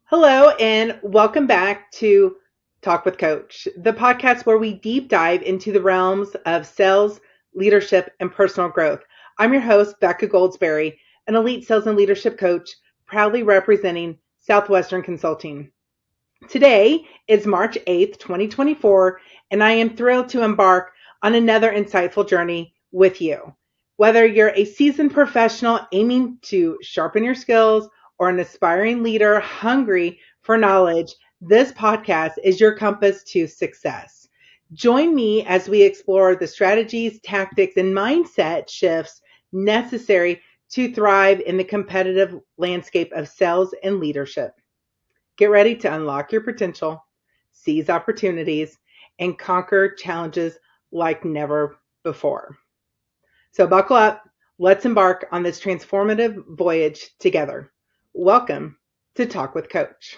Hello, and welcome back to Talk with Coach, the podcast where we deep dive into the realms of sales, leadership, and personal growth. I'm your host, Becca Goldsberry, an elite sales and leadership coach, proudly representing Southwestern Consulting. Today is March 8th, 2024, and I am thrilled to embark on another insightful journey with you. Whether you're a seasoned professional aiming to sharpen your skills or an aspiring leader hungry for knowledge, this podcast is your compass to success. Join me as we explore the strategies, tactics, and mindset shifts necessary to thrive in the competitive landscape of sales and leadership. Get ready to unlock your potential, seize opportunities, and conquer challenges like never before. So buckle up. Let's embark on this transformative voyage together. Welcome to Talk with Coach.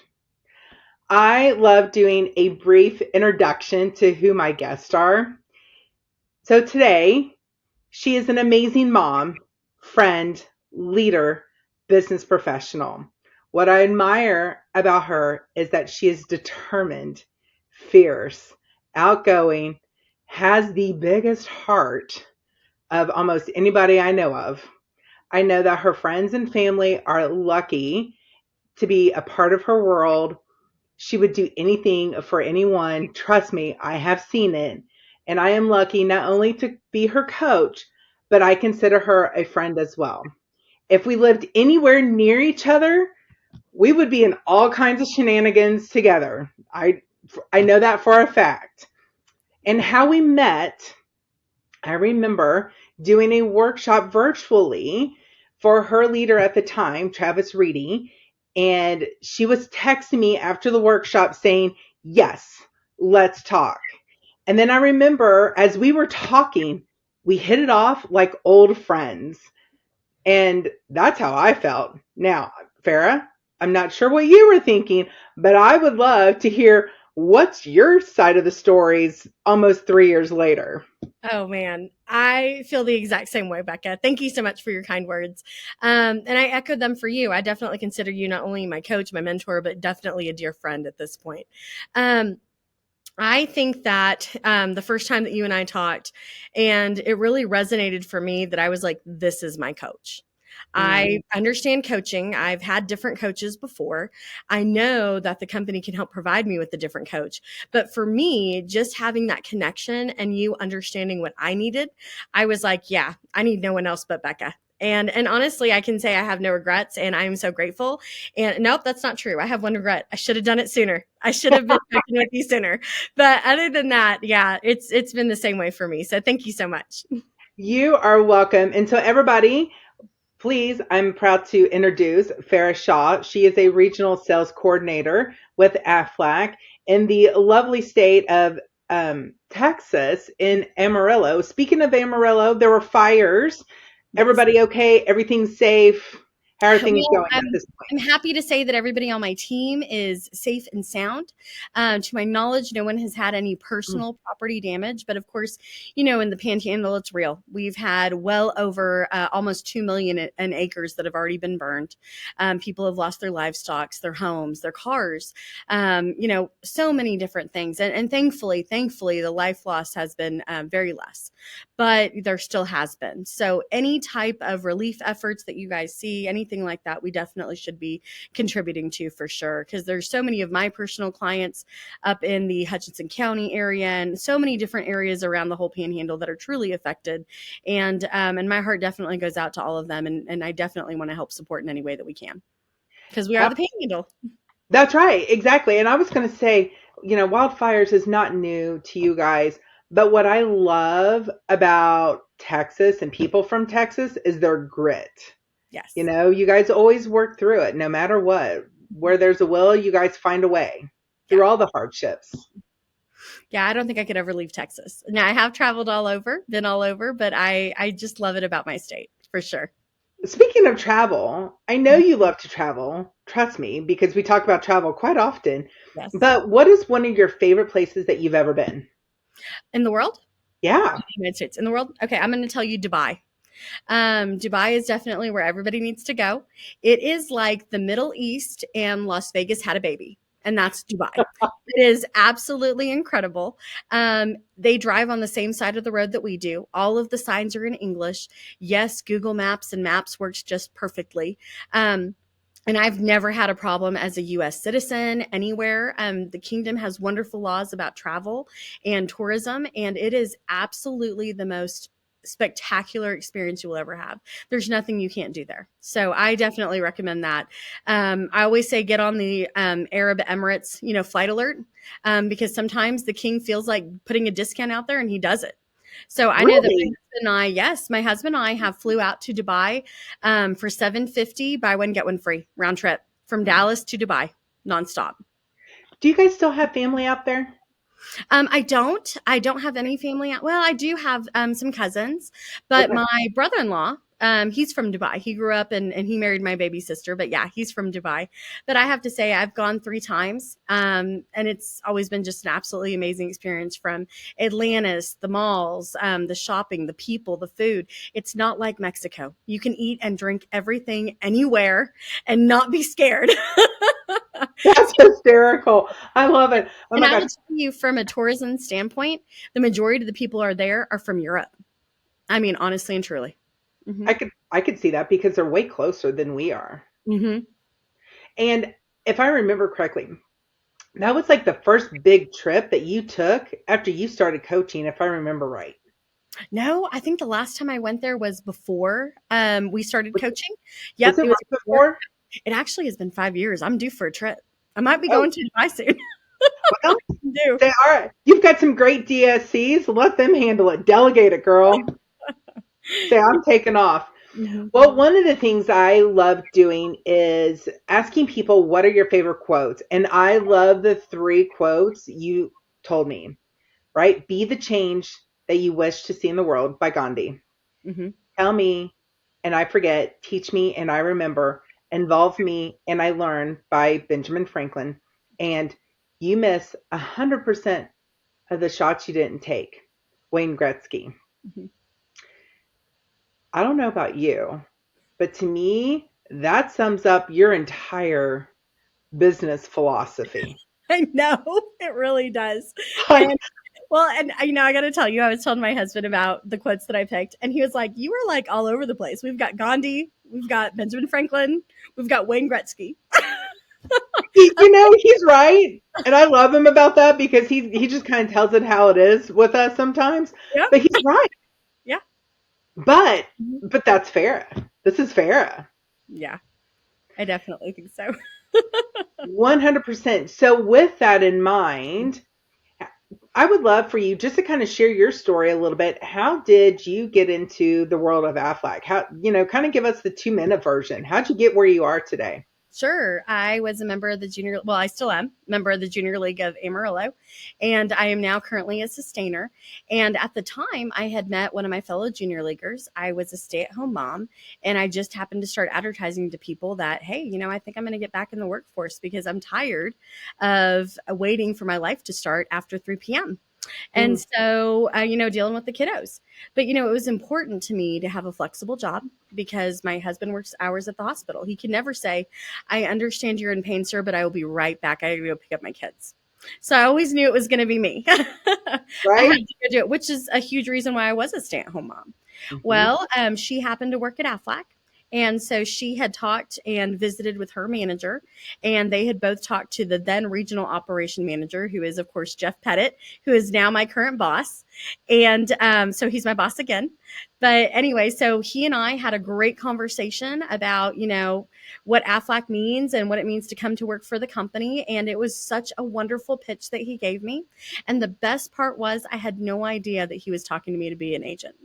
I love doing a brief introduction to who my guests are. So today, she is an amazing mom, friend, leader, business professional. What I admire about her is that she is determined, fierce, outgoing, has the biggest heart of almost anybody I know of. I know that her friends and family are lucky to be a part of her world. She would do anything for anyone. Trust me, I have seen it. And I am lucky not only to be her coach, but I consider her a friend as well. If we lived anywhere near each other, we would be in all kinds of shenanigans together. I know that for a fact. And how we met, I remember doing a workshop virtually for her leader at the time, Travis Reedy, and she was texting me after the workshop saying, yes, let's talk. And then I remember as we were talking, we hit it off like old friends. And that's how I felt. Now, Farrah, I'm not sure what you were thinking, but I would love to hear what's your side of the stories almost 3 years later. Oh man, I feel the exact same way, Becca. Thank you so much for your kind words. And I echoed them for you. I definitely consider you not only my coach, my mentor, but definitely a dear friend at this point. I think that the first time that you and I talked, and it really resonated for me that I was like, this is my coach. I understand coaching. I've had different coaches before. I know that the company can help provide me with a different coach. But for me, just having that connection and you understanding what I needed, I was like, yeah, I need no one else but Becca. And honestly, I can say I have no regrets and I am so grateful. And nope, that's not true. I have one regret. I should have done it sooner. I should have been checking with you sooner. But other than that, yeah, it's been the same way for me. So thank you so much. You are welcome. And so everybody, please, I'm proud to introduce Farrah Shah. She is a regional sales coordinator with Afflac in the lovely state of Texas in Amarillo. Speaking of Amarillo, there were fires. Yes. Everybody okay? Everything's safe? How are things going at this point? I'm happy to say that everybody on my team is safe and sound. To my knowledge, no one has had any personal property damage. But of course, in the Panhandle, it's real. We've had well over almost 2 million in acres that have already been burned. People have lost their livestock, their homes, their cars, so many different things. And thankfully, the life loss has been very less. But there still has been. So any type of relief efforts that you guys see, anything like that, we definitely should be contributing to for sure. Because there's so many of my personal clients up in the Hutchinson County area and so many different areas around the whole Panhandle that are truly affected. And my heart definitely goes out to all of them. And I definitely want to help support in any way that we can. Because we are the Panhandle. That's right. Exactly. And I was going to say, wildfires is not new to you guys. But what I love about Texas and people from Texas is their grit. Yes. You guys always work through it no matter what. Where there's a will, you guys find a way through all the hardships. Yeah, I don't think I could ever leave Texas. Now, I have traveled all over, been all over, but I just love it about my state, for sure. Speaking of travel, I know you love to travel. Trust me, because we talk about travel quite often. Yes. But what is one of your favorite places that you've ever been? In the world? Yeah. United States. In the world? Okay, I'm going to tell you Dubai. Dubai is definitely where everybody needs to go. It is like the Middle East and Las Vegas had a baby, and that's Dubai. It is absolutely incredible. They drive on the same side of the road that we do. All of the signs are in English. Yes, Google Maps and Maps works just perfectly. And I've never had a problem as a US citizen anywhere. The kingdom has wonderful laws about travel and tourism, and it is absolutely the most spectacular experience you will ever have. There's nothing you can't do there. So I definitely recommend that. I always say get on the Arab Emirates, flight alert, because sometimes the king feels like putting a discount out there and he does it. So I know that Really? my husband and I have flew out to Dubai for $750, buy one get one free round trip from Dallas to Dubai nonstop. Do you guys still have family out there? I don't have any family. Well, I do have some cousins, but Okay. my brother-in-law, he's from Dubai. He grew up and he married my baby sister, but yeah, he's from Dubai. But I have to say I've gone 3 times. And it's always been just an absolutely amazing experience from Atlantis, the malls, the shopping, the people, the food. It's not like Mexico. You can eat and drink everything anywhere and not be scared. That's hysterical. I love it. Oh And my I gosh. will tell you from a tourism standpoint, the majority of the people are there are from Europe. I mean, honestly and truly. Hmm. I could see that because they're way closer than we are. Hmm. And if I remember correctly, that was like the first big trip that you took after you started coaching, if I remember right. No, I think the last time I went there was before we started Was, coaching. was Yep, it it was right before. before? It actually has been 5 years. I'm due for a trip. I might be Oh, going to Dubai soon. well, I'm due. say, all right. You've got some great DSCs. Let them handle it. Delegate it, girl. Say, I'm taking off. Hmm. Well, one of the things I love doing is asking people, what are your favorite quotes? And I love the 3 quotes you told me, right? Be the change that you wish to see in the world by Gandhi. Hmm. Tell me and I forget, teach me and I remember, involve me and I learn by Benjamin Franklin. And you miss 100% of the shots you didn't take, Wayne Gretzky. Hmm. I don't know about you, but to me, that sums up your entire business philosophy. I know it really does. Like, And well, and I got to tell you, I was telling my husband about the quotes that I picked, and he was like, "You were like all over the place. We've got Gandhi, we've got Benjamin Franklin, we've got Wayne Gretzky." he's right. And I love him about that because he just kind of tells it how it is with us sometimes. Yep. But he's right. Yeah. But Mhm. but that's Farrah. This is Farrah. Yeah. I definitely think so. 100%. So with that in mind, I would love for you just to kind of share your story a little bit. How did you get into the world of Afflac? How, kind of give us the 2-minute version. How'd you get where you are today? Sure. I was a member of the junior, well, I still am member of the Junior League of Amarillo, and I am now currently a sustainer. And at the time, I had met one of my fellow junior leaguers. I was a stay-at-home mom, and I just happened to start advertising to people that, hey, I think I'm going to get back in the workforce because I'm tired of waiting for my life to start after 3 p.m. And Mm, so, dealing with the kiddos. But, it was important to me to have a flexible job because my husband works hours at the hospital. He can never say, I understand you're in pain, sir, but I will be right back. I gotta go pick up my kids. So I always knew it was going to be me. I had right? to go do it, which is a huge reason why I was a stay-at-home mom. Hmm. Well, she happened to work at Afflac. And so she had talked and visited with her manager, and they had both talked to the then regional operation manager, who is, of course, Jeff Pettit, who is now my current boss. And so he's my boss again. But anyway, so he and I had a great conversation about, what Afflac means and what it means to come to work for the company. And it was such a wonderful pitch that he gave me. And the best part was I had no idea that he was talking to me to be an agent.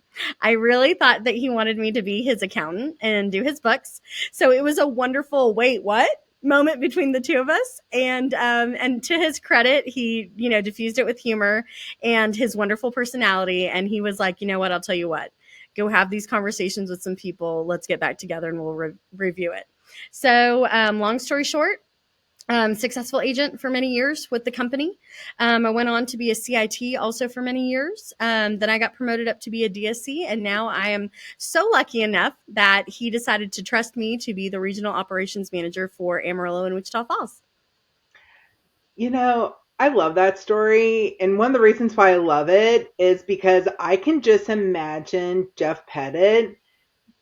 I really thought that he wanted me to be his accountant and do his books. So it was a wonderful, wait, what? Moment between the two of us, and to his credit, he diffused it with humor and his wonderful personality, and he was like, what, I'll tell you what, go have these conversations with some people, let's get back together and we'll review it. So long story short, Successful agent for many years with the company. I went on to be a CIT also for many years. Then I got promoted up to be a DSC, and now I am so lucky enough that he decided to trust me to be the regional operations manager for Amarillo and Wichita Falls. I love that story. And one of the reasons why I love it is because I can just imagine Jeff Pettit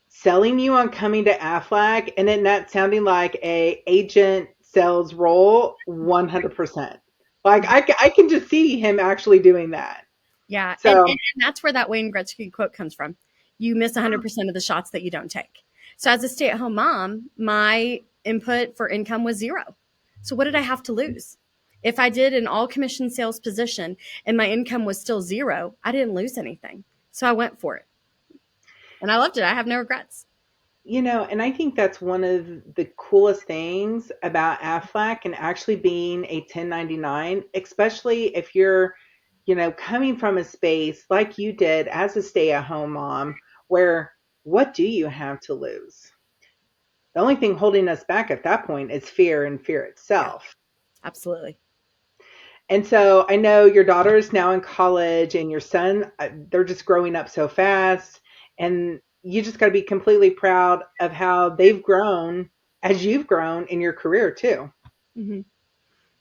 selling you on coming to Aflac and it not sounding like a agent sales role 100%. Like I can just see him actually doing that. Yeah, So, and that's where that Wayne Gretzky quote comes from. You miss 100% of the shots that you don't take. So as a stay-at-home mom, my input for income was zero. So what did I have to lose? If I did an all commission sales position and my income was still zero, I didn't lose anything. So I went for it. And I loved it. I have no regrets. and I think that's one of the coolest things about Aflac and actually being a 1099, especially if you're, coming from a space like you did as a stay-at-home mom, where what do you have to lose? The only thing holding us back at that point is fear and fear Yeah, itself. absolutely. And so I know your daughter is now in college and your son, they're just growing up so fast. And you just got to be completely proud of how they've grown as you've grown in your career too. Mm-hmm.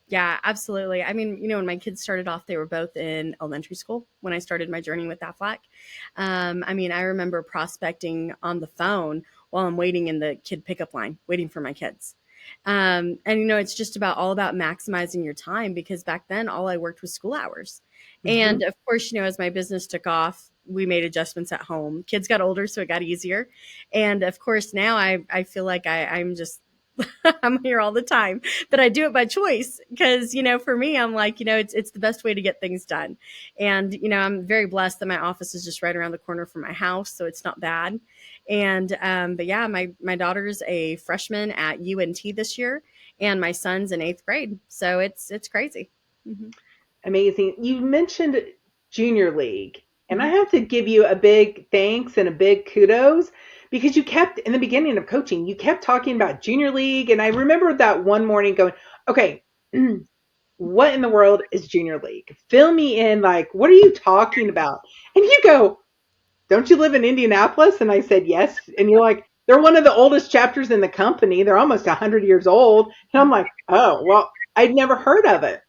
Yeah, absolutely. I mean, when my kids started off, they were both in elementary school when I started my journey with Afflac. I mean, I remember prospecting on the phone while I'm waiting in the kid pickup line, waiting for my kids. And it's just all about maximizing your time because back then all I worked was school hours. Hmm. And of course, as my business took off, we made adjustments at home. Kids got older, so it got easier. And of course, now I feel like I'm just I'm here all the time, but I do it by choice because, for me, I'm like, it's the best way to get things done. And, I'm very blessed that my office is just right around the corner from my house. So it's not bad. And, but yeah, my daughter's a freshman at UNT this year and my son's in 8th grade. So it's crazy. Mm-hmm. Amazing. You mentioned Junior League, and I Mm-hmm. have to give you a big thanks and a big kudos because you kept, in the beginning of coaching, you kept talking about Junior League. And I remember that one morning going, okay, what in the world is Junior League? Fill me in. Like, what are you talking about? And you go, don't you live in Indianapolis? And I said, yes. And you're like, they're one of the oldest chapters in the company. They're almost 100 years old. And I'm like, oh, well, I'd never heard of it.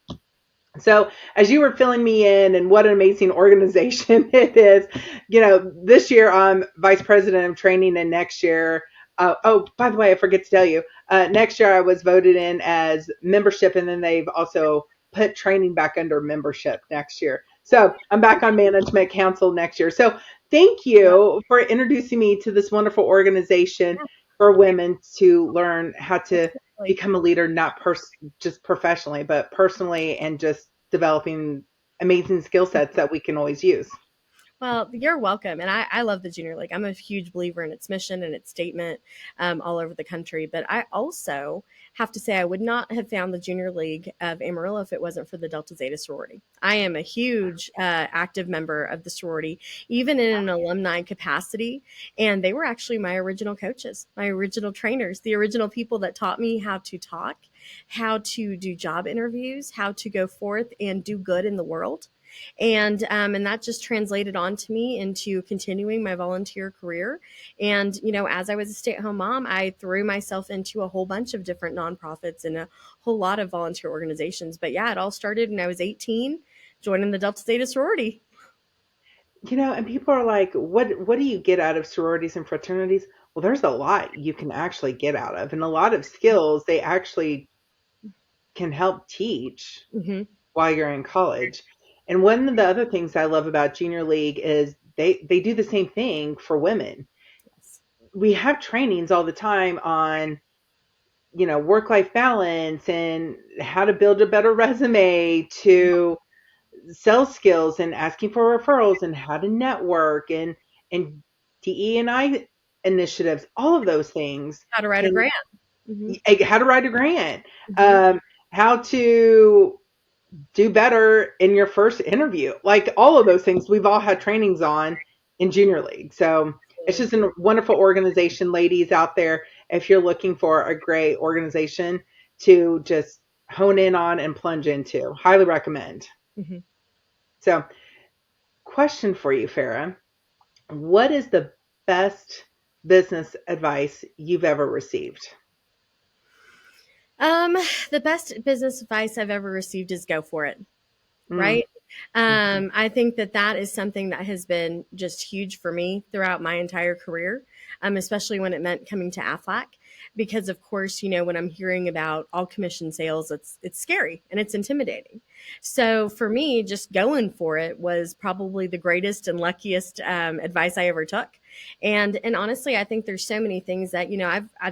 So as you were filling me in and what an amazing organization it is, this year I'm vice president of training and next year, oh, by the way, I forget to tell you, next year I was voted in as membership and then they've also put training back under membership next year. So I'm back on management council next year. So thank Yeah, you for introducing me to this wonderful organization for women to learn how to absolutely. become a leader, not just professionally, but personally and just developing amazing skill sets that we can always use. Well, you're welcome. And I love the Junior League. I'm a huge believer in its mission and its statement all over the country. But I also have to say, I would not have found the Junior League of Amarillo if it wasn't for the Delta Zeta sorority. I am a huge active member of the sorority, even in an alumni capacity. And they were actually my original coaches, my original trainers, the original people that taught me how to talk, how to do job interviews, how to go forth and do good in the world and that just translated on to me into continuing my volunteer career. And as I was a stay-at-home mom, I threw myself into a whole bunch of different nonprofits and a whole lot of volunteer organizations. But yeah, it all started when I was 18, joining the Delta Zeta sorority. And people are like, what do you get out of sororities and fraternities? Well, there's a lot you can actually get out of, and a lot of skills they actually can help teach Mm-hmm. while you're in college. And one of the other things I love about Junior League is they do the same thing for women. Yes. We have trainings all the time on work life balance and how to build a better resume to sales skills and asking for referrals and how to network and DE&I initiatives, all of those things How to write a can grant. Mm-hmm. how to write a grant, Mm-hmm. um, how to do better in your first interview, like all of those things we've all had trainings on in Junior League. So it's Absolutely. just a wonderful organization, ladies out there. If you're looking for a great organization to just hone in on and plunge into. Highly recommend. Mhm. So, question for you, Farrah. What is the best business advice you've ever received? Um, the best business advice I've ever received is go for it. Mm, Right? I think that that is something that has been just huge for me throughout my entire career, especially when it meant coming to Aflac. Because of course, when I'm hearing about all commission sales, it's scary and it's intimidating. So for me, just going for it was probably the greatest and luckiest advice I ever took. And honestly, I think there's so many things that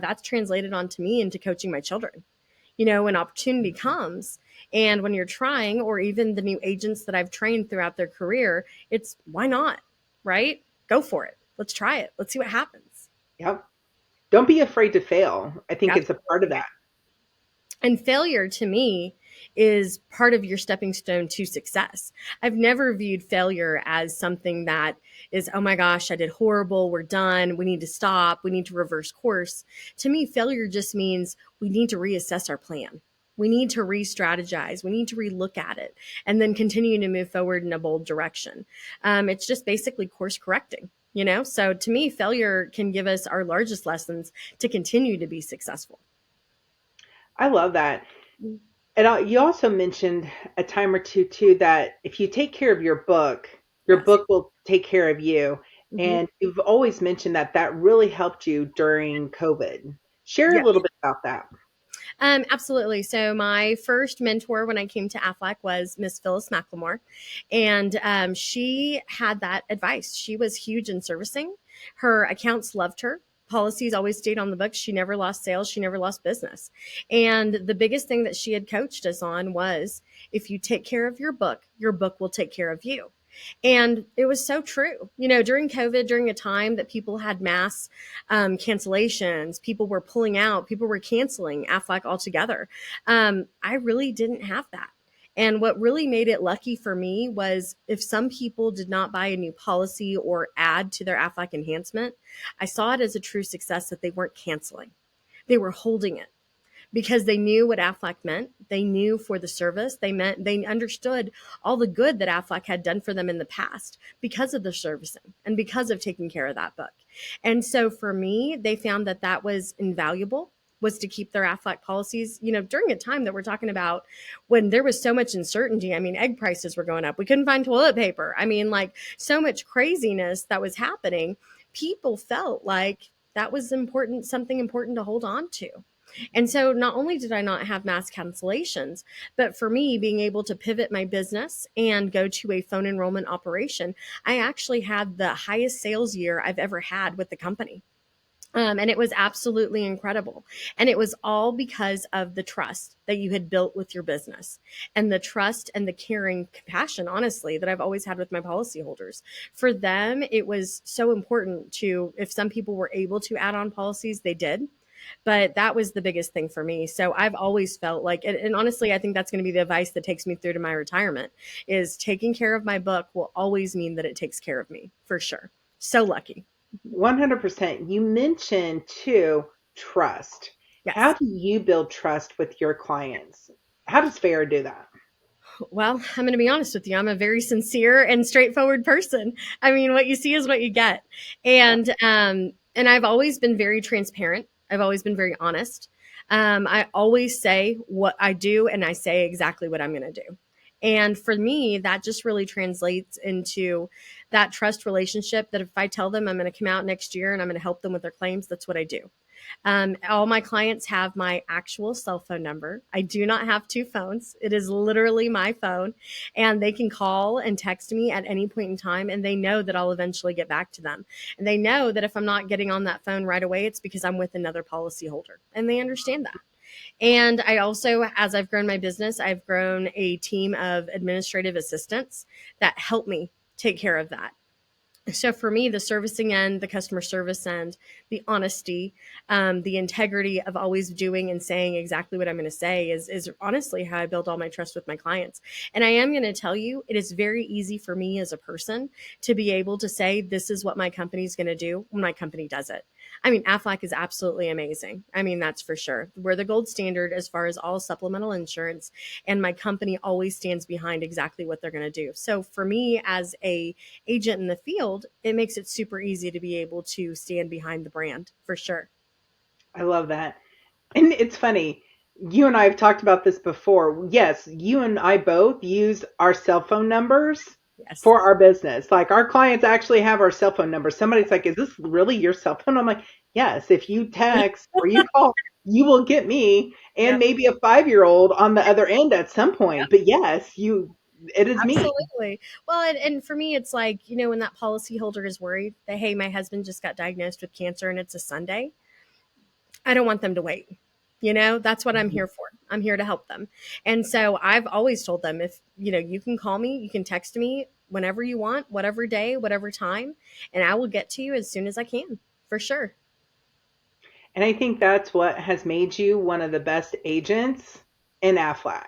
that's translated onto me into coaching my children. When opportunity comes and when you're trying, or even the new agents that I've trained throughout their career, it's why not, right? Go for it. Let's try it. Let's see what happens. yep. Don't be afraid to fail. I think it's a part of that. And failure to me is part of your stepping stone to success. I've never viewed failure as something that is, oh my gosh, I did horrible. We're done. We need to stop. We need to reverse course. To me, failure just means we need to reassess our plan. We need to re strategize. We need to relook at it and then continue to move forward in a bold direction. It's just basically course correcting. So to me, failure can give us our largest lessons to continue to be successful. I love that. And you also mentioned a time or two too that if you take care of your Yes. book will take care of you. Mhm. And you've always mentioned that that really helped you during COVID. Share a Yeah. little bit about that. Absolutely. So my first mentor when I came to Afflac was Miss Phyllis McLemore, and she had that advice. She was huge in servicing. Her accounts loved her. Policies always stayed on the books. She never lost sales. She never lost business. And the biggest thing that she had coached us on was if you take care of your book will take care of you. And it was so true. During COVID, during a time that people had mass cancellations, people were pulling out, people were canceling Aflac altogether. I really didn't have that. And what really made it lucky for me was if some people did not buy a new policy or add to their Aflac enhancement, I saw it as a true success that they weren't canceling. They were holding it because they knew what Afflac meant. They knew for the service. They understood all the good that Afflac had done for them in the past because of the servicing and because of taking care of that book. And so for me, they found that that was invaluable, was to keep their Afflac policies, during a time that we're talking about when there was so much uncertainty. I mean, egg prices were going up. We couldn't find toilet paper. I mean, like so much craziness that was happening. People felt like that was important, something important to hold on to. And so not only did I not have mass cancellations, but for me, being able to pivot my business and go to a phone enrollment operation, I actually had the highest sales year I've ever had with the company. And it was absolutely incredible. And it was all because of the trust that you had built with your business and the trust and the caring compassion, honestly, that I've always had with my policyholders. For them, it was so important to, if some people were able to add on policies, they did. But that was the biggest thing for me. So I've always felt like, and honestly, I think that's going to be the advice that takes me through to my retirement is taking care of my book will always mean that it takes care of me for sure. So lucky. 100%. You mentioned too trust. How Yes. do you build trust with your clients? How does Farrah do that? Well, I'm going to be honest with you. I'm a very sincere and straightforward person. I mean, what you see is what you get. Yeah. And I've always been very transparent. I've always been very honest. I always say what I do and I say exactly what I'm going to do. And for me, that just really translates into that trust relationship that if I tell them I'm going to come out next year and I'm going to help them with their claims, that's what I do. All my clients have my actual cell phone number. I do not have two phones. It is literally my phone, and they can call and text me at any point in time, and they know that I'll eventually get back to them. And they know that if I'm not getting on that phone right away, it's because I'm with another policyholder, and they understand that. And I also, as I've grown my business, I've grown a team of administrative assistants that help me take care of that. So for me, the servicing end, the customer service end, the honesty, the integrity of always doing and saying exactly what I'm going to say is honestly how I build all my trust with my clients. And I am going to tell you, it is very easy for me as a person to be able to say, this is what my company is going to do when my company does it. I mean, Aflac is absolutely amazing. I mean, that's for sure. We're the gold standard as far as all supplemental insurance, and my company always stands behind exactly what they're going to do. So for me as a agent in the field, it makes it super easy to be able to stand behind the brand for sure. I love that. And it's funny. You and I have talked about this before. Yes, you and I both use our cell phone numbers Yes. for our business. Like our clients actually have our cell phone number. Somebody's like, "Is this really your cell phone?" I'm like, "Yes, if you text or you call, you will get me and Yep. maybe a 5-year-old on the other end at some point. But yes, it is me." Absolutely. Well, and for me, it's like, when that policyholder is worried that, hey, my husband just got diagnosed with cancer and it's a Sunday, I don't want them to wait. That's what I'm here for. I'm here to help them. And so I've always told them, if, you can call me, you can text me whenever you want, whatever day, whatever time, and I will get to you as soon as I can, for sure. And I think that's what has made you one of the best agents in Aflac.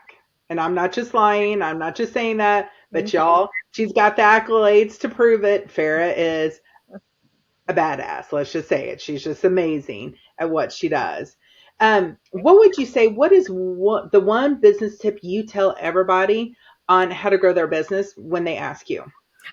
And I'm not just lying. I'm not just saying that, but Thank you. y'all, she's got the accolades to prove it. Farrah is a badass. Let's just say it. She's just amazing at what she does. What would you say? What is the one business tip you tell everybody on how to grow their business when they ask you?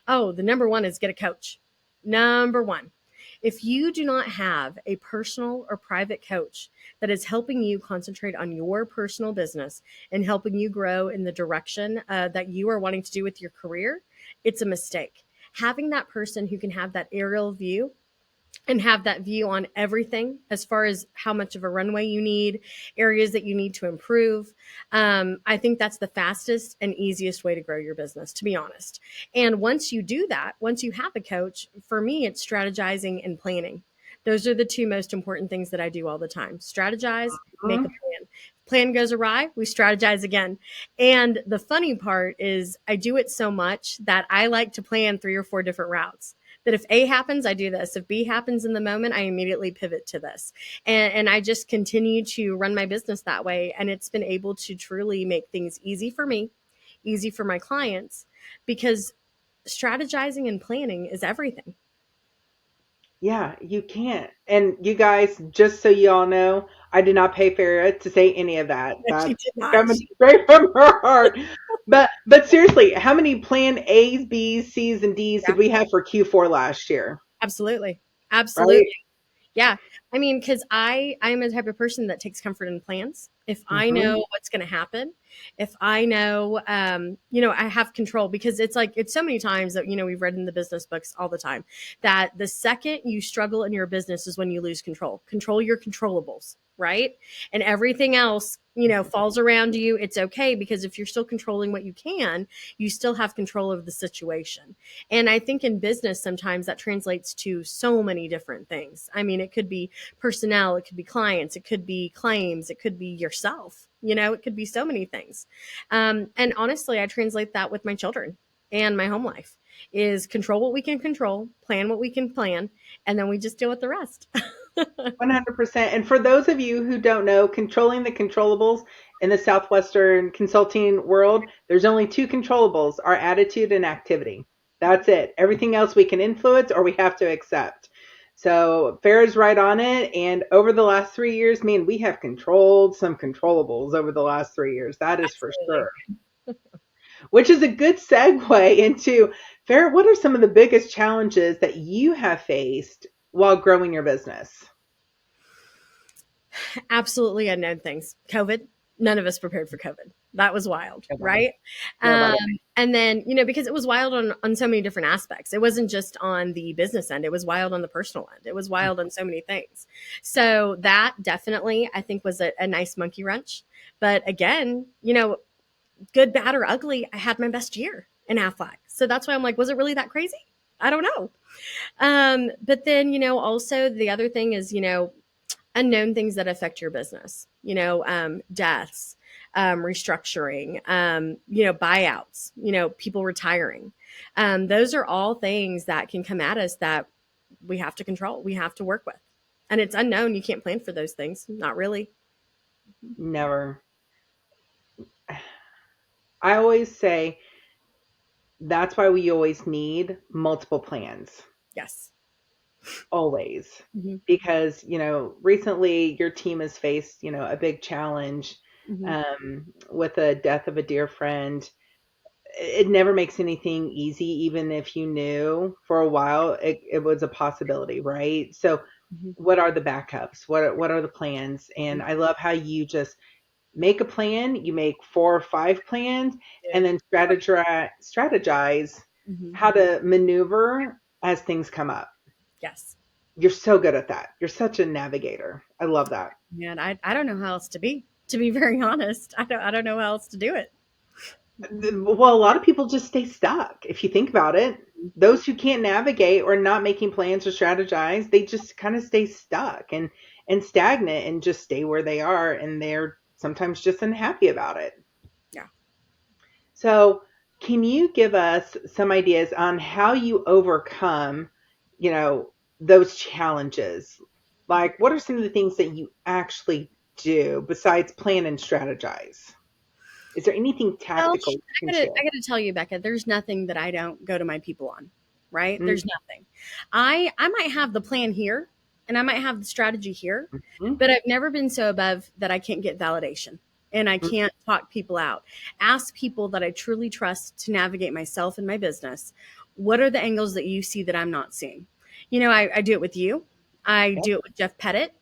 Oh, the number one is get a coach. Number one. If you do not have a personal or private coach that is helping you concentrate on your personal business and helping you grow in the direction that you are wanting to do with your career, it's a mistake. Having that person who can have that aerial view and have that view on everything as far as how much of a runway you need, areas that you need to improve. I think that's the fastest and easiest way to grow your business, to be honest. And once you do that, once you have a coach, for me, it's strategizing and planning. Those are the two most important things that I do all the time. Strategize, make a Hmm. plan. Plan goes awry, we strategize again. And the funny part is I do it so much that I like to plan 3 or 4 different routes, that if A happens, I do this. If B happens in the moment, I immediately pivot to this. And I just continue to run my business that way. And it's been able to truly make things easy for me, easy for my clients, because strategizing and planning is everything. Yeah, you can't. And you guys, just so you all know, I did not pay Farrah to say any of that. No, she That's did not. coming straight from her heart. But seriously, how many plan A's, B's, C's, and D's Yeah, did we have for Q4 last year? absolutely. Absolutely. Right? Yeah. I mean, because I'm the type of person that takes comfort in plans. If I Hmm. know what's going to happen, if I know, I have control, because it's like, it's so many times that, we've read in the business books all the time that the second you struggle in your business is when you lose control. Control your controllables, right? And everything else, falls around you. It's okay, because if you're still controlling what you can, you still have control of the situation. And I think in business, sometimes that translates to so many different things. I mean, it could be personnel, it could be clients, it could be claims, it could be yourself, it could be so many things. And honestly, I translate that with my children and my home life, is control what we can control, plan what we can plan, and then we just deal with the rest. 100%. And for those of you who don't know, controlling the controllables in the Southwestern consulting world, there's only two controllables, our attitude and activity. That's it. Everything else we can influence or we have to accept. So Farrah's right on it. And over the last 3 years, man, we have controlled some controllables over the last 3 years. That is for Absolutely. sure. Which is a good segue into Farrah, what are some of the biggest challenges that you have faced while growing your business? Absolutely unknown things. COVID, none of us prepared for COVID. That was wild, Nobody. right? Um, Nobody. and then, because it was wild on so many different aspects. It wasn't just on the business end, it was wild on the personal end. It was wild on so many things. So that definitely, I think, was a nice monkey wrench. But again, good, bad, or ugly, I had my best year in Afflac. So that's why I'm like, was it really that crazy? I don't know. But then, also the other thing is, unknown things that affect your business, deaths, restructuring, buyouts, people retiring. Those are all things that can come at us that we have to control, we have to work with. And it's unknown. You can't plan for those things. Not really. Never. I always say that's why we always need multiple plans. Yes. always. Mhm, Because, recently your team has faced, a big challenge mhm, with the death of a dear friend. It never makes anything easy, even if you knew for a while it was a possibility, right? So, mhm, what are the backups? What are the plans? And mhm. I love how you just make a plan, you make 4 or 5 plans, and Dude, then love strategize it. Mhm. how to maneuver as things come up. Yes. You're so good at that. You're such a navigator. I love that. Man, I don't know how else to be. To be very honest, I don't know how else to do it. Well, a lot of people just stay stuck. If you think about it, those who can't navigate or not making plans or strategize, they just kind of stay stuck and stagnant and just stay where they are, and they're sometimes just unhappy about it. Yeah. So, can you give us some ideas on how you overcome, you know, those challenges? Like, what are some of the things that you actually do besides plan and strategize? Is there anything Well, tactical you can I share? gotta tell you, Becca, there's nothing that I don't go to my people on, right? Mm-hmm. There's nothing. I might have the plan here and I might have the strategy here, but I've never been so above that I can't get validation and I can't talk people out. Ask people that I truly trust to navigate myself and my business. What are the angles that you see that I'm not seeing? I do it with you. I Yep. do it with Jeff Pettit.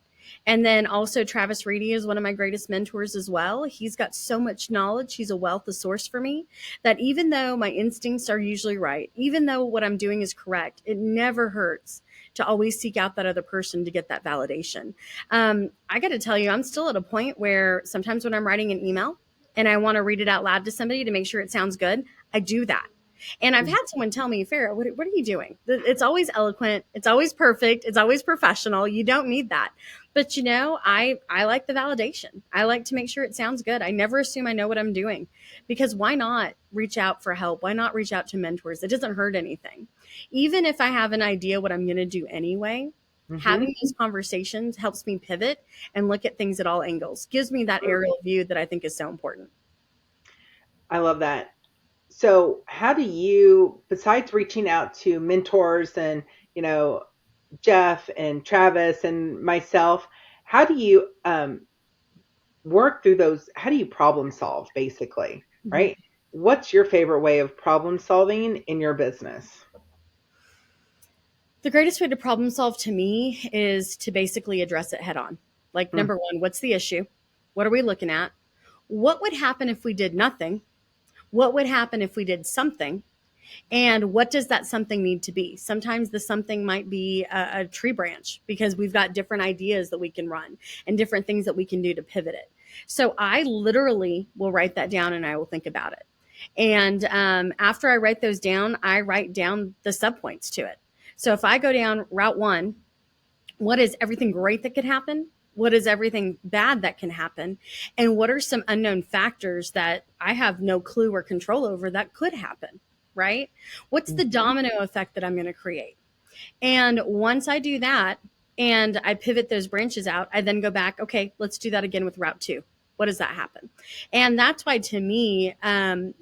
And then also Travis Reedy is one of my greatest mentors as well. He's got so much knowledge. He's a wealth of source for me that even though my instincts are usually right, even though what I'm doing is correct, it never hurts to always seek out that other person to get that validation. I got to tell you, I'm still at a point where sometimes when I'm writing an email and I want to read it out loud to somebody to make sure it sounds good, I do that. And I've had someone tell me, Farrah, what are you doing? It's always eloquent. It's always perfect. It's always professional. You don't need that. But I like the validation. I like to make sure it sounds good. I never assume I know what I'm doing because why not reach out for help? Why not reach out to mentors? It doesn't hurt anything. Even if I have an idea what I'm going to do anyway, Mm-hmm. having those conversations helps me pivot and look at things at all angles. Gives me that aerial view that I think is so important. I love that. So, how do you, besides reaching out to mentors and, you know, Jeff and Travis and myself, how do you work through those? How do you problem solve, basically, Mhm. right? What's your favorite way of problem solving in your business? The greatest way to problem solve to me is to basically address it head on. Like, Mm, number one, what's the issue? What are we looking at? What would happen if we did nothing? What would happen if we did something? And what does that something need to be? Sometimes the something might be a tree branch because we've got different ideas that we can run and different things that we can do to pivot it. So I literally will write that down and I will think about it. And after I write those down, I write down the subpoints to it. So if I go down route one, what is everything great that could happen? What is everything bad that can happen? And what are some unknown factors that I have no clue or control over that could happen? Right? What's the mhm. domino effect that I'm going to create? And once I do that and I pivot those branches out, I then go back, okay, let's do that again with route two. What does that happen? And that's why to me, I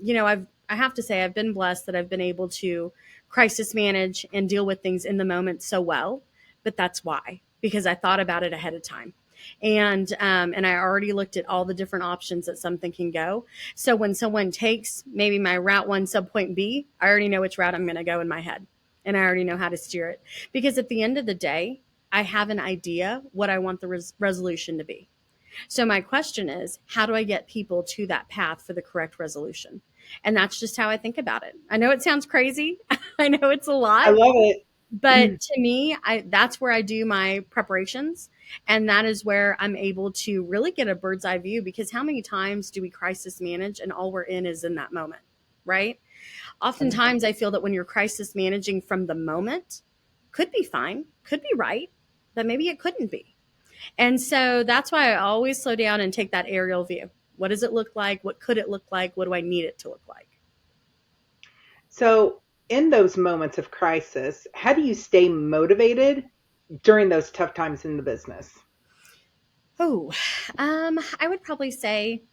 have to say I've been blessed that I've been able to crisis manage and deal with things in the moment so well. But that's why, because I thought about it ahead of time. And I already looked at all the different options that something can go. So when someone takes maybe my route one subpoint B, I already know which route I'm going to go in my head and I already know how to steer it. Because at the end of the day, I have an idea what I want the resolution to be. So my question is, how do I get people to that path for the correct resolution? And that's just how I think about it. I know it sounds crazy. I know it's a I lot, love it. but to me, that's where I do my preparations. And that is where I'm able to really get a bird's eye view because how many times do we crisis manage and all we're in is in that moment, right? Oftentimes I feel that when you're crisis managing from the moment, could be fine, could be right, but maybe it couldn't be. And so that's why I always slow down and take that aerial view. What does it look like? What could it look like? What do I need it to look like? So, in those moments of crisis, how do you stay motivated during those tough times in the business? Oh, I would probably say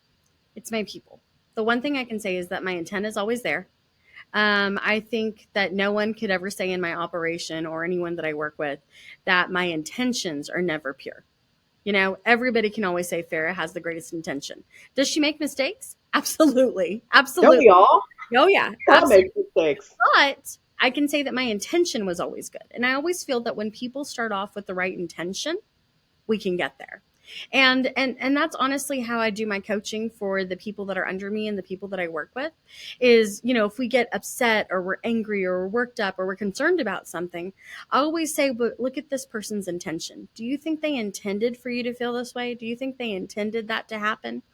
it's my people. The one thing I can say is that my intent is always there. I think that no one could ever say in my operation or anyone that I work with that my intentions are never pure. You know, everybody can always say Farrah has the greatest intention. Does she make mistakes? Absolutely. Don't we Absolutely. all? Oh, yeah. We all Absolutely. make mistakes. But I can say that my intention was always good. And I always feel that when people start off with the right intention, we can get there. And that's honestly how I do my coaching for the people that are under me and the people that I work with is, you know, if we get upset or we're angry or we're worked up or we're concerned about something, I always say, but look at this person's intention. Do you think they intended for you to feel this way? Do you think they intended that to happen?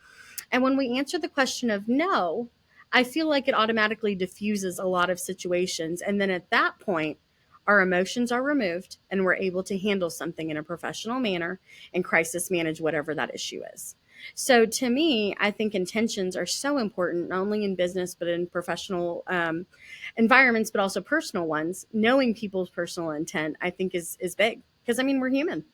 And when we answer the question of no, I feel like it automatically diffuses a lot of situations. And then at that point, our emotions are removed and we're able to handle something in a professional manner and crisis manage whatever that issue is. So to me, I think intentions are so important, not only in business, but in professional environments, but also personal ones. Knowing people's personal intent, I think is big because I mean, we're human.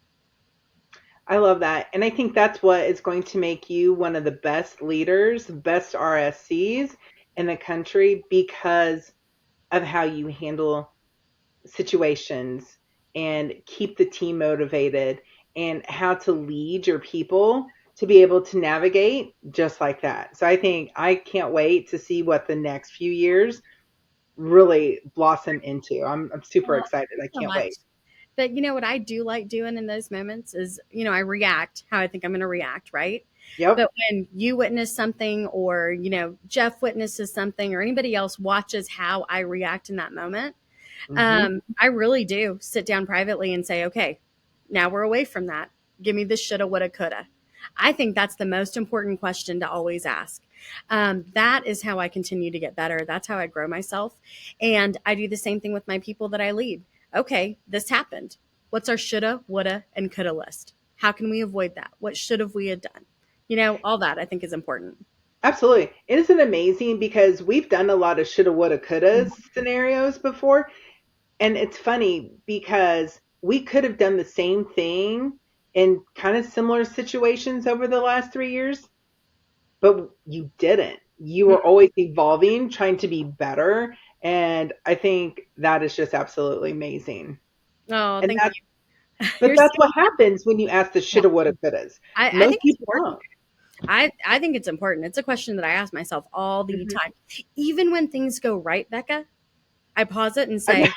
I love that. And I think that's what is going to make you one of the best leaders, best RSCs in the country because of how you handle situations and keep the team motivated and how to lead your people to be able to navigate just like that. So I think I can't wait to see what the next few years really blossom into. I'm super Well, excited. I so can't much. wait. But you know what I do like doing in those moments is, you know, I react how I think I'm going to react, right? Yep. But when you witness something or, you know, Jeff witnesses something or anybody else watches how I react in that moment, Hmm. I really do sit down privately and say, okay, now we're away from that. Give me the shoulda, woulda, coulda. I think that's the most important question to always ask. That is how I continue to get better. That's how I grow myself. And I do the same thing with my people that I lead. Okay, this happened. What's our shoulda, woulda, and coulda list? How can we avoid that? What should have we had done? You know, all that I think is important. Absolutely. Isn't it amazing because we've done a lot of shoulda, woulda, coulda scenarios before. And it's funny because we could have done the same thing in kind of similar situations over the last 3 years, but you didn't. You were always evolving, trying to be better. And I think that is just absolutely amazing. Oh, And thank that's, you. but You're so, that's what happens when you ask the yeah. shoulda, woulda, couldas. I Most think it's people important. don't. I think it's important. It's a question that I ask myself all the Mhm. time. Even when things go right, Becca, I pause it and say,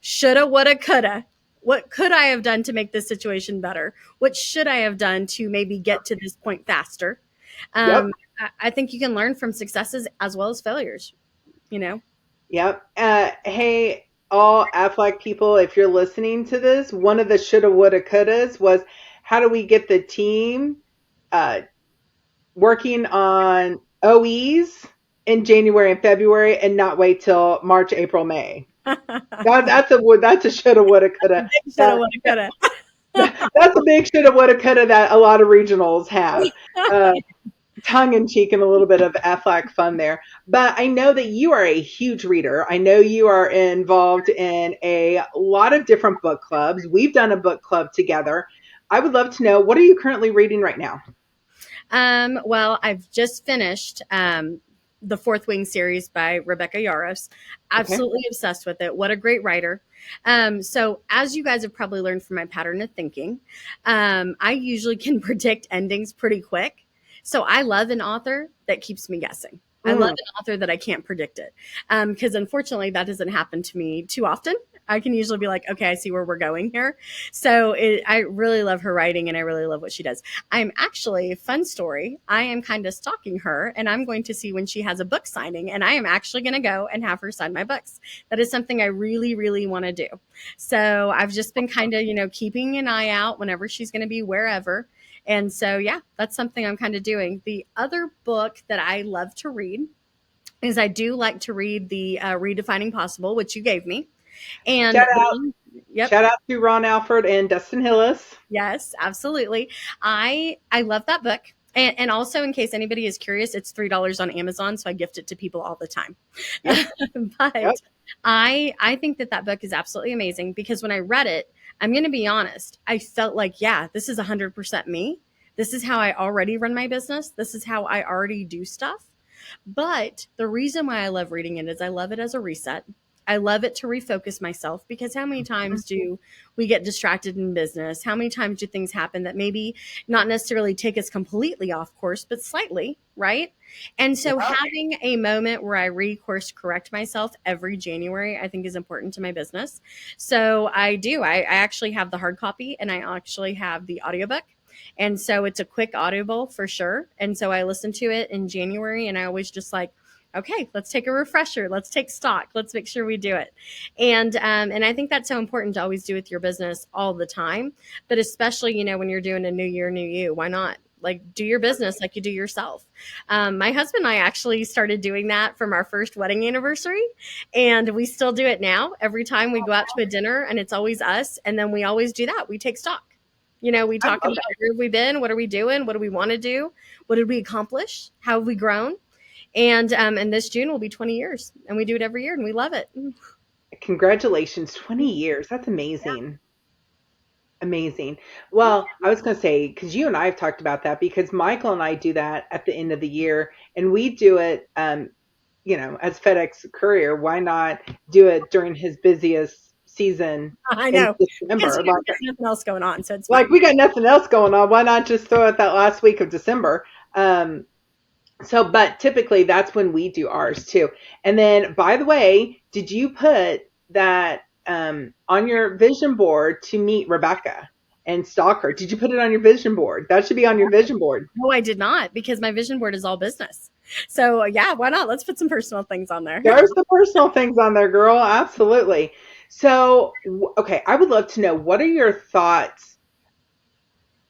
shoulda, woulda, coulda. What could I have done to make this situation better? What should I have done to maybe get to this point faster? Yep. I think you can learn from successes as well as failures, you know? Yep. Hey, all Affleck people, if you're listening to this, one of the shoulda, woulda, couldas was how do we get the team uh, working on OEs in January and February and not wait till March, April, May. That's a shoulda, woulda, coulda. Shoulda, woulda, coulda. That's a big shoulda, woulda, coulda that a lot of regionals have. Uh, Tongue in cheek and a little bit of Affleck fun there. But I know that you are a huge reader. I know you are involved in a lot of different book clubs. We've done a book club together. I would love to know, what are you currently reading right now? Well, I've just finished the Fourth Wing series by Rebecca Yarros. Okay. Absolutely obsessed with it. What a great writer. So, as you guys have probably learned from my pattern of thinking, I usually can predict endings pretty quick. So, I love an author that keeps me guessing. I love Mm, an author that I can't predict it because unfortunately that doesn't happen to me too often. I can usually be like, okay, I see where we're going here. So I really love her writing and I really love what she does. I'm actually, fun story, I am kind of stalking her and I'm going to see when she has a book signing and I am actually going to go and have her sign my books. That is something I really, really want to do. So I've just been kind of, you know, keeping an eye out whenever she's going to be wherever. And so, yeah, that's something I'm kind of doing. The other book that I love to read is I do like to read the Redefining Possible, which you gave me. And shout the out, one, yep, shout out to Ron Alford and Dustin Hillis. yes, absolutely. I love that book. And also, in case anybody is curious, it's $3 on Amazon, so I gift it to people all the time. Yep. Yep. But I think that that book is absolutely amazing because when I read it, I'm going to be honest, I felt like, yeah, this is 100% me. This is how I already run my business. This is how I already do stuff. But the reason why I love reading it is I love it as a reset. I love it to refocus myself because how many times do we get distracted in business? How many times do things happen that maybe not necessarily take us completely off course, but slightly, right? And so Yeah. having a moment where I recourse correct myself every January, I think is important to my business. So I do. I actually have the hard copy and I actually have the audiobook. And so it's a quick audible for sure. And so I listen to it in January and I always just like, okay, let's take a refresher. Let's take stock. Let's make sure we do it. And I think that's so important to always do with your business all the time. But especially, when you're doing a new year, new you, why not? Like do your business like you do yourself. My husband and I actually started doing that from our first wedding anniversary. And we still do it now. Every time we go out to a dinner and it's always us. And then we always do that. We take stock. We I talk love about where have we been? What are we doing? What do we want to do? What did we accomplish? How have we grown? And this June will be 20 years, and we do it every year, and we love it. it. Congratulations, 20 years. That's amazing. Amazing. Well, I was going to say, because you and I have talked about that, because Michael and I do that at the end of the year, and we do it, as FedEx courier. Why not do it during his busiest season I in know because December? we got nothing else going on, so it's Like fine. we got nothing else going on. Why not just throw it that last week of December? But typically that's when we do ours too. And then, by the way, did you put that on your vision board to meet Rebecca and stalk her? Did you put it on your vision board? That should be on your vision board. No, I did not because my vision board is all business. So yeah, why not? Let's put some personal things on there. There's the personal things on there, girl. Absolutely. So, okay, I would love to know, what are your thoughts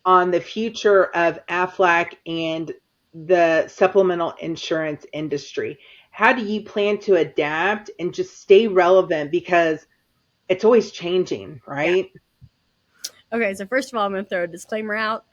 on the future of Aflac and the supplemental insurance industry? How do you plan to adapt and just stay relevant, because it's always changing, Yeah. right? Okay, so first of all, I'm going to throw a disclaimer out.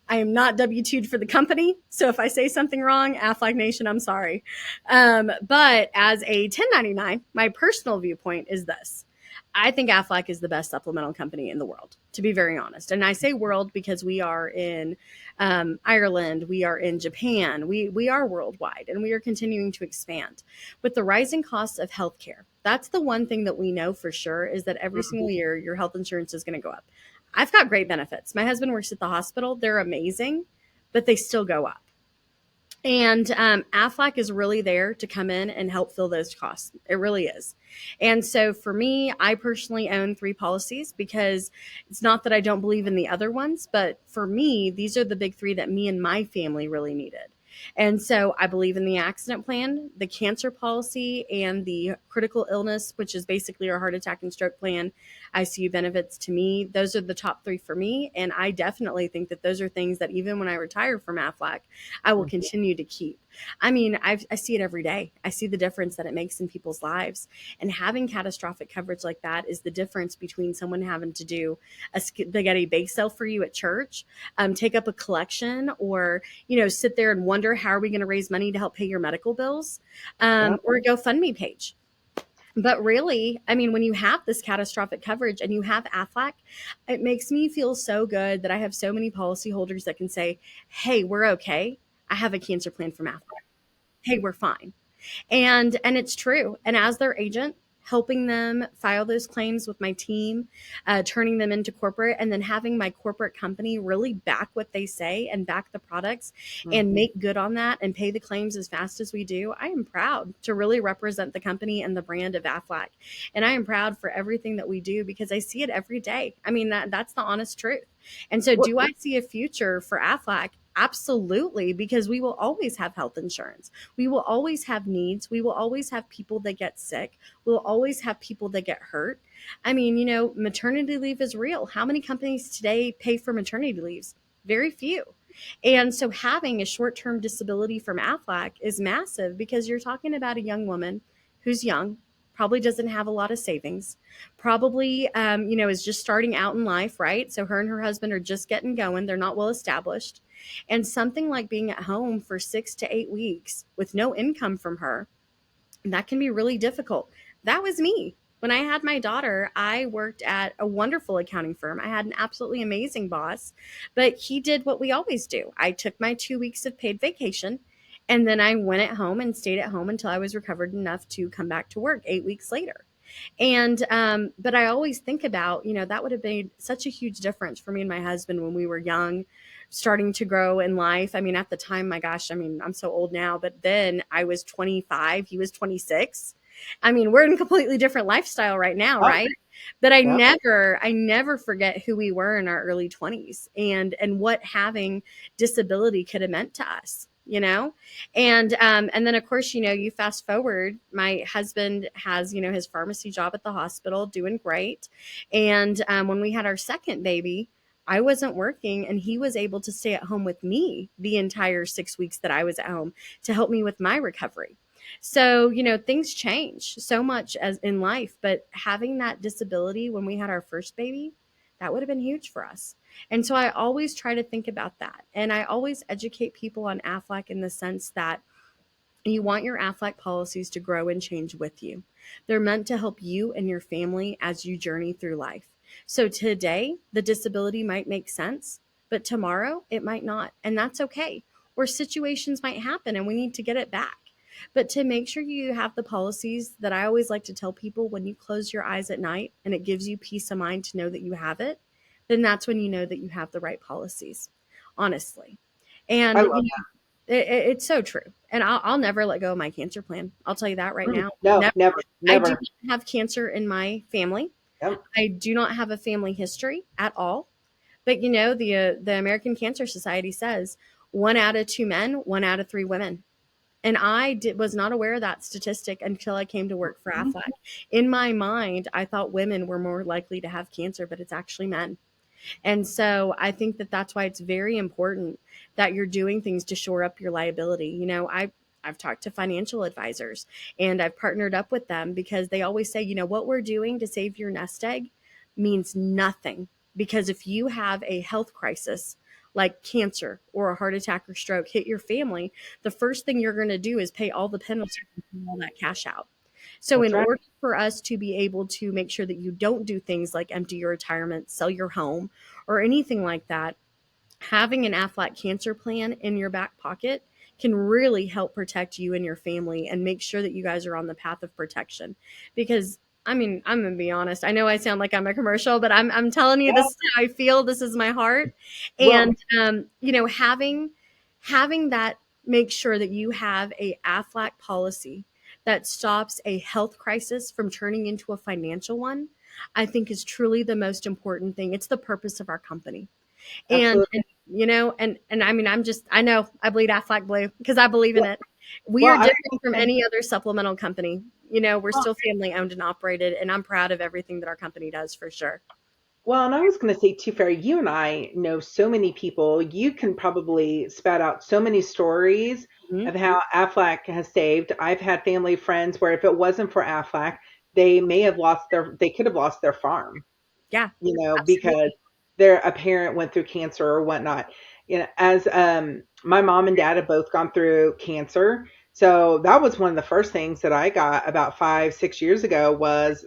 I am not W-2'd for the company. So if I say something wrong, Afflac Nation, I'm sorry. But as a 1099, my personal viewpoint is this. I think Afflac is the best supplemental company in the world, to be very honest. And I say world because we are in Ireland, we are in Japan, we are worldwide, and we are continuing to expand. With the rising costs of healthcare, that's the one thing that we know for sure is that every single year your health insurance is going to go up. I've got great benefits. My husband works at the hospital. They're amazing, but they still go up. And Aflac is really there to come in and help fill those costs. It really is. And so for me, I personally own 3 policies because it's not that I don't believe in the other ones, but for me, these are the big 3 that me and my family really needed. And so I believe in the accident plan, the cancer policy, and the critical illness, which is basically our heart attack and stroke plan, ICU benefits to me. Those are the top 3 for me. And I definitely think that those are things that even when I retire from Aflac, I will continue to keep. I mean, I see it every day. I see the difference that it makes in people's lives. And having catastrophic coverage like that is the difference between someone having to do a spaghetti bake sale for you at church, take up a collection, or, sit there and wonder how are we going to raise money to help pay your medical bills, Yep. or a GoFundMe page. But really, I mean, when you have this catastrophic coverage and you have Afflac, it makes me feel so good that I have so many policyholders that can say, hey, we're okay. I have a cancer plan from Afflac. Hey, we're fine. And it's true. And as their agent, helping them file those claims with my team, turning them into corporate, and then having my corporate company really back what they say and back the products and make good on that and pay the claims as fast as we do. I am proud to really represent the company and the brand of Afflac. And I am proud for everything that we do because I see it every day. I mean, that's the honest truth. And so do I see a future for Afflac? Absolutely, because we will always have health insurance. We will always have needs. We will always have people that get sick. We'll always have people that get hurt. I mean, maternity leave is real. How many companies today pay for maternity leaves? Very few. And so having a short-term disability from Aflac is massive because you're talking about a young woman who's young, probably doesn't have a lot of savings, probably, is just starting out in life, right? So her and her husband are just getting going. They're not well established. And something like being at home for 6 to 8 weeks with no income from her, that can be really difficult. That was me. When I had my daughter, I worked at a wonderful accounting firm. I had an absolutely amazing boss, but he did what we always do. I took my 2 weeks of paid vacation And then I went at home and stayed at home until I was recovered enough to come back to work 8 weeks later. And, but I always think about, that would have made such a huge difference for me and my husband when we were young, starting to grow in life. I mean, at the time, my gosh, I mean, I'm so old now, but then I was 25, he was 26. I mean, we're in a completely different lifestyle right now, Oh, right? But I yeah. never forget who we were in our early 20s and what having disability could have meant to us, and then of course, you fast forward, my husband has, his pharmacy job at the hospital, doing great. And when we had our second baby, I wasn't working and he was able to stay at home with me the entire 6 weeks that I was at home to help me with my recovery. So, things change so much as in life, but having that disability when we had our first baby, that would have been huge for us. And so I always try to think about that. And I always educate people on Aflac in the sense that you want your Afflac policies to grow and change with you. They're meant to help you and your family as you journey through life. So today, the disability might make sense, but tomorrow it might not. And that's okay. Or situations might happen and we need to get it back. But to make sure you have the policies that I always like to tell people, when you close your eyes at night and it gives you peace of mind to know that you have it, then that's when you know that you have the right policies, honestly. I And love it's so true. And I'll never let go of my cancer plan. I'll tell you that right that. now. No, Never. never, I do never. not have cancer in my family. Yep. I do not have a family history at all. But the American Cancer Society says 1 out of 2 men, 1 out of 3 women. And was not aware of that statistic until I came to work for Afflac. In my mind, I thought women were more likely to have cancer, but it's actually men. And so I think that that's why it's very important that you're doing things to shore up your liability. I've talked to financial advisors and I've partnered up with them because they always say, what we're doing to save your nest egg means nothing. Because if you have a health crisis like cancer or a heart attack or stroke hit your family, the first thing you're going to do is pay all the penalties and all that cash out. So That's in right. order for us to be able to make sure that you don't do things like empty your retirement, sell your home, or anything like that, having an Aflac cancer plan in your back pocket can really help protect you and your family and make sure that you guys are on the path of protection. Because I mean, I'm gonna be honest. I know I sound like I'm a commercial, but I'm telling you, Yeah. this is how I feel. This is my heart, Well, and having that, make sure that you have a Aflac policy that stops a health crisis from turning into a financial one, I think is truly the most important thing. It's the purpose of our company. And, absolutely. and and I mean, I know I bleed Affleck blue because I believe in Well, it. We well, are I was different gonna from say, any other supplemental company. We're well, still family owned and operated, and I'm proud of everything that our company does for sure. well, and I was going to say too, Farrah, you and I know so many people. You can probably spout out so many stories Mhm. of how Aflac has saved. I've had family friends where if it wasn't for Aflac, they could have lost their farm, Yeah, because absolutely. a parent went through cancer or whatnot. As my mom and dad have both gone through cancer. So that was one of the first things that I got about 5, 6 years ago was,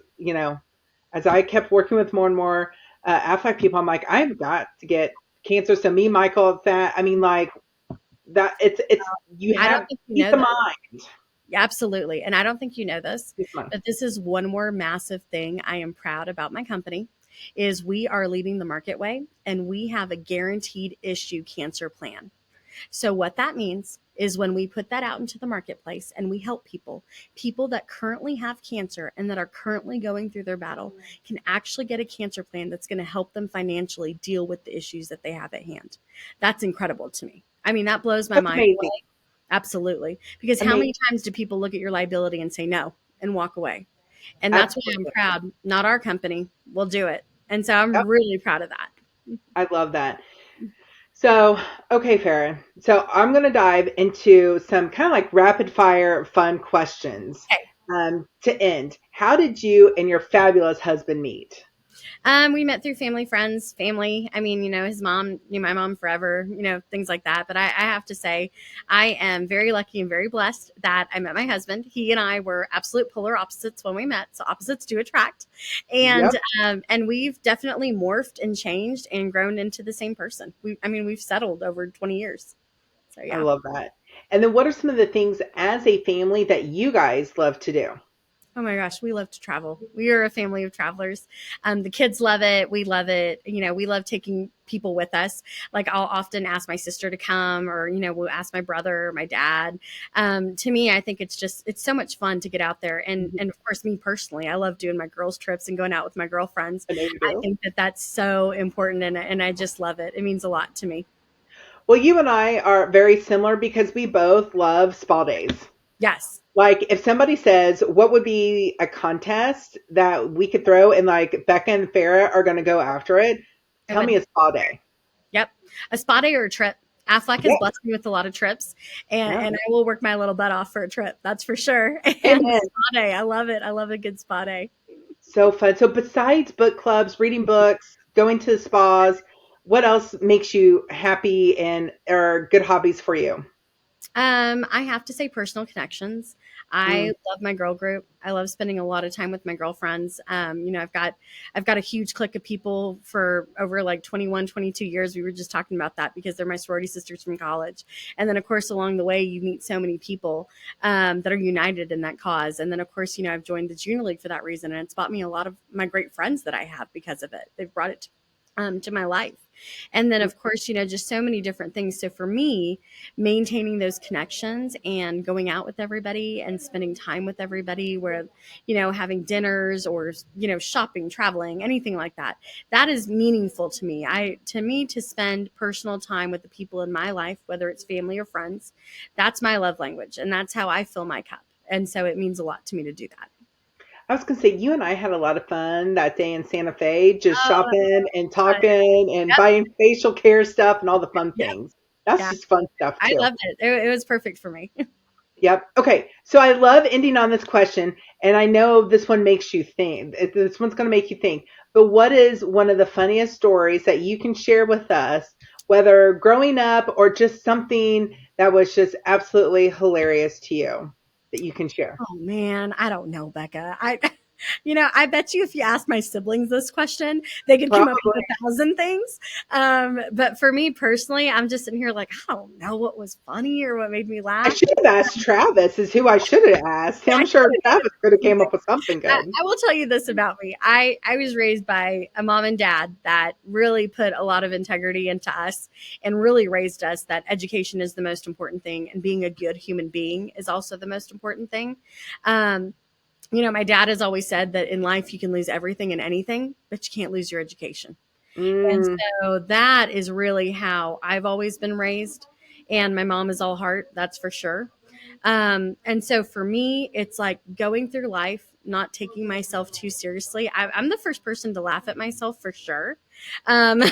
as I kept working with more and more Affleck people, I'm like, I've got to get cancer. So me, Michael, that, I mean, like that, you I don't have think you peace know of this. mind. Absolutely. And I don't think you know this, Peace of mind. but this is one more massive thing I am proud about my company is we are leading the market way and we have a guaranteed issue cancer plan. So what that means is when we put that out into the marketplace and we help people that currently have cancer and that are currently going through their battle can actually get a cancer plan that's going to help them financially deal with the issues that they have at hand. That's incredible to me. I mean, that blows my That's mind amazing. away. Absolutely. Because how Amazing. many times do people look at your liability and say no and walk away? And that's why I'm Absolutely. proud. Not our company will do it. And so Yep. I'm really proud of that. I love that. So, okay, Farah. So I'm going to dive into some kind of like rapid fire fun questions Okay. to end. How did you and your fabulous husband meet? We met through family, friends, family. I mean, his mom knew my mom forever, things like that. But I have to say, I am very lucky and very blessed that I met my husband. He and I were absolute polar opposites when we met, so opposites do attract, Yep. and we've definitely morphed and changed and grown into the same person. I mean, we've settled over 20 years. So I yeah. love that. And then what are some of the things as a family that you guys love to do? Oh my gosh, we love to travel. We are a family of travelers. The kids love it. We love it. We love taking people with us. Like I'll often ask my sister to come, or we'll ask my brother or my dad. To me, I think it's so much fun to get out there, and of course, me personally, I love doing my girls' trips and going out with my girlfriends. I know you I do. think that that's so important, and I just love it. It means a lot to me. Well, you and I are very similar because we both love spa days. Yes. Like if somebody says, what would be a contest that we could throw and like Becca and Farrah are going to go after it, I tell would. me a spa day. Yep. A spa day or a trip. Affleck has Yeah. blessed me with a lot of trips, and, Yeah. and I will work my little butt off for a trip. That's for sure. And Amen. spa day. I love it. I love a good spa day. So fun. So besides book clubs, reading books, going to spas, what else makes you happy and are good hobbies for you? I have to say personal connections. I Mm. love my girl group. I love spending a lot of time with my girlfriends. I've got a huge clique of people for over like 21, 22 years. We were just talking about that because they're my sorority sisters from college. And then of course along the way you meet so many people that are united in that cause. And then of course, I've joined the Junior League for that reason, and it's brought me a lot of my great friends that I have because of it. They've brought it to my life. And then of course, just so many different things. So for me, maintaining those connections and going out with everybody and spending time with everybody, where having dinners or shopping, traveling, anything like that, that is meaningful to me. To spend personal time with the people in my life, whether it's family or friends, that's my love language, and that's how I fill my cup. And so it means a lot to me to do that. I was going to say, you and I had a lot of fun that day in Santa Fe, just Oh, that was shopping and fun. talking and Yep. buying facial care stuff and all the fun Yep. things. That's Yeah, just fun stuff I too. loved it. It was perfect for me. Yep. Okay. So I love ending on this question, and I know this one makes you think. This one's going to make you think. But what is one of the funniest stories that you can share with us, whether growing up or just something that was just absolutely hilarious to you that you can share? Oh man, I don't know, Becca. I bet you if you asked my siblings this question, they could come up with Probably. 1,000 things. But for me personally, I'm just sitting here like, I don't know what was funny or what made me I laugh. should have asked Travis, is who I should have asked. I I'm sure Travis could have came up with something I, good. I will tell you this about me. I was raised by a mom and dad that really put a lot of integrity into us and really raised us that education is the most important thing, and being a good human being is also the most important thing. Um, my dad has always said that in life you can lose everything and anything, but you can't lose your education. And Mm, so that is really how I've always been raised. And my mom is all heart, that's for sure. And so for me, it's like going through life, not taking myself too seriously. I'm the first person to laugh at myself for sure. Um,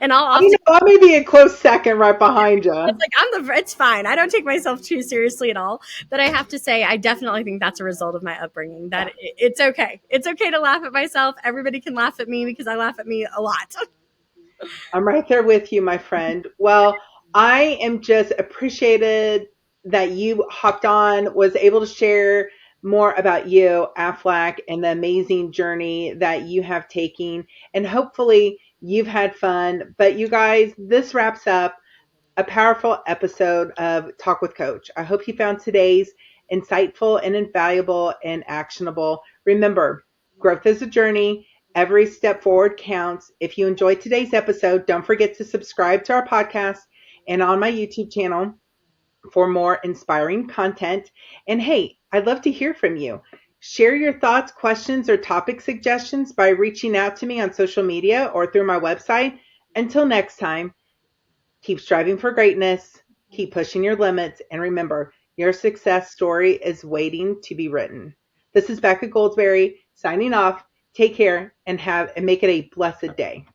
and I'll I often, know I may be a close second right behind it's you. like, it's fine. I don't take myself too seriously at all. But I have to say, I definitely think that's a result of my upbringing, that it's okay. It's okay to laugh at myself. Everybody can laugh at me because I laugh at me a lot. I'm right there with you, my friend. Well, I am just appreciated that you hopped on, was able to share more about you, Aflac, and the amazing journey that you have taken. And hopefully you've had fun. But you guys, this wraps up a powerful episode of Talk with Coach. I hope you found today's insightful and invaluable and actionable. Remember, growth is a journey. Every step forward counts. If you enjoyed today's episode, don't forget to subscribe to our podcast and on my YouTube channel for more inspiring content. And hey, I'd love to hear from you. Share your thoughts, questions, or topic suggestions by reaching out to me on social media or through my website. Until next time, keep striving for greatness, keep pushing your limits, and remember, your success story is waiting to be written. This is Becca Goldsberry signing off. Take care and make it a blessed day.